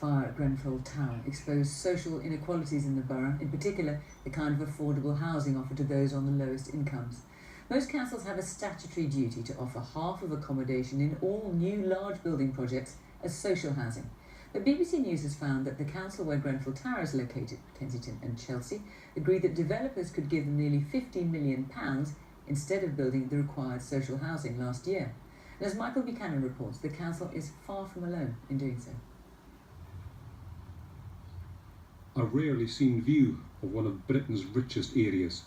fire at Grenfell Tower exposed social inequalities in the borough, in particular the kind of affordable housing offered to those on the lowest incomes. Most councils have a statutory duty to offer half of accommodation in all new large building projects as social housing. But BBC News has found that the council where Grenfell Tower is located, Kensington and Chelsea, agreed that developers could give them nearly £50 million instead of building the required social housing last year. And as Michael Buchanan reports, the council is far from alone in doing so. A rarely seen view of one of Britain's richest areas.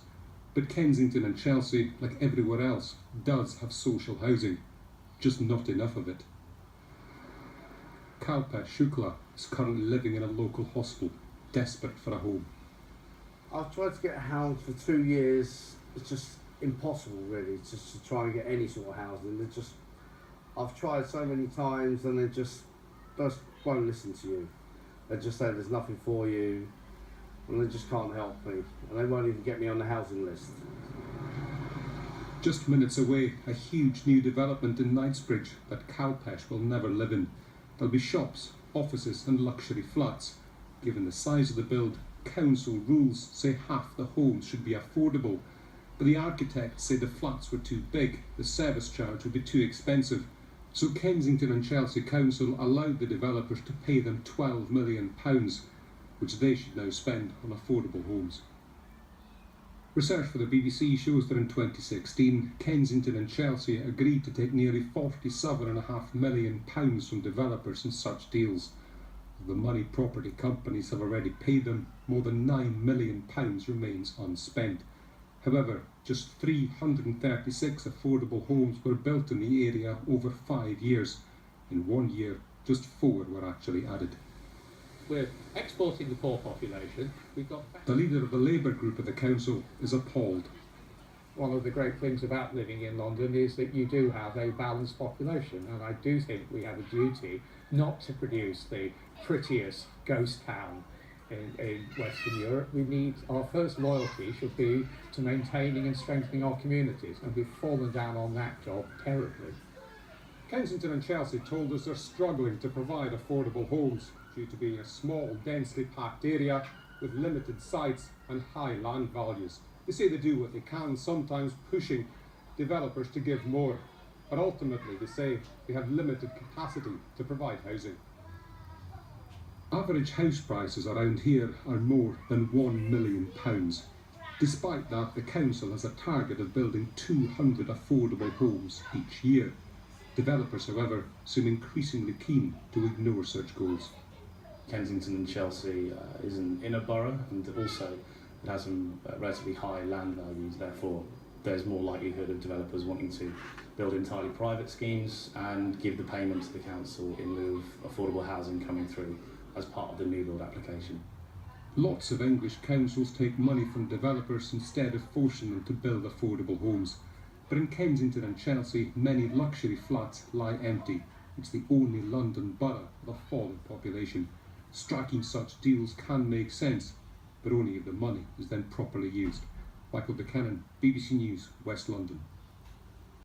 But Kensington and Chelsea, like everywhere else, does have social housing, just not enough of it. Kalpa Shukla is currently living in a local hostel, desperate for a home. I've tried to get a house for 2 years. It's just impossible, really, just to try and get any sort of housing. I've tried so many times and they just won't listen to you. They just say there's nothing for you and they just can't help me. And they won't even get me on the housing list. Just minutes away, a huge new development in Knightsbridge that Kalpesh will never live in. There'll be shops, offices and luxury flats. Given the size of the build, council rules say half the homes should be affordable. But the architects say the flats were too big, the service charge would be too expensive. So Kensington and Chelsea Council allowed the developers to pay them £12 million, which they should now spend on affordable homes. Research for the BBC shows that in 2016, Kensington and Chelsea agreed to take nearly £47.5 million from developers in such deals. The money property companies have already paid them, more than £9 million remains unspent. However, just 336 affordable homes were built in the area over 5 years. In 1 year, just 4 were actually added. We're exporting the poor population. The leader of the Labour group of the council is appalled. One of the great things about living in London is that you do have a balanced population, and I do think we have a duty not to produce the prettiest ghost town in Western Europe. Our first loyalty should be to maintaining and strengthening our communities, and we've fallen down on that job terribly. Kensington and Chelsea told us they're struggling to provide affordable homes due to being a small, densely packed area with limited sites and high land values. They say they do what they can, sometimes pushing developers to give more, but ultimately they say they have limited capacity to provide housing. Average house prices around here are more than £1 million. Despite that, the council has a target of building 200 affordable homes each year. Developers, however, seem increasingly keen to ignore such goals. Kensington and Chelsea is an inner borough, and also it has some relatively high land values. Therefore, there's more likelihood of developers wanting to build entirely private schemes and give the payment to the council in lieu of affordable housing coming through as part of the new build application. Lots of English councils take money from developers instead of forcing them to build affordable homes. But in Kensington and Chelsea, many luxury flats lie empty. It's the only London borough with a falling population. Striking such deals can make sense, but only if the money is then properly used. Michael Buchanan, BBC News, West London.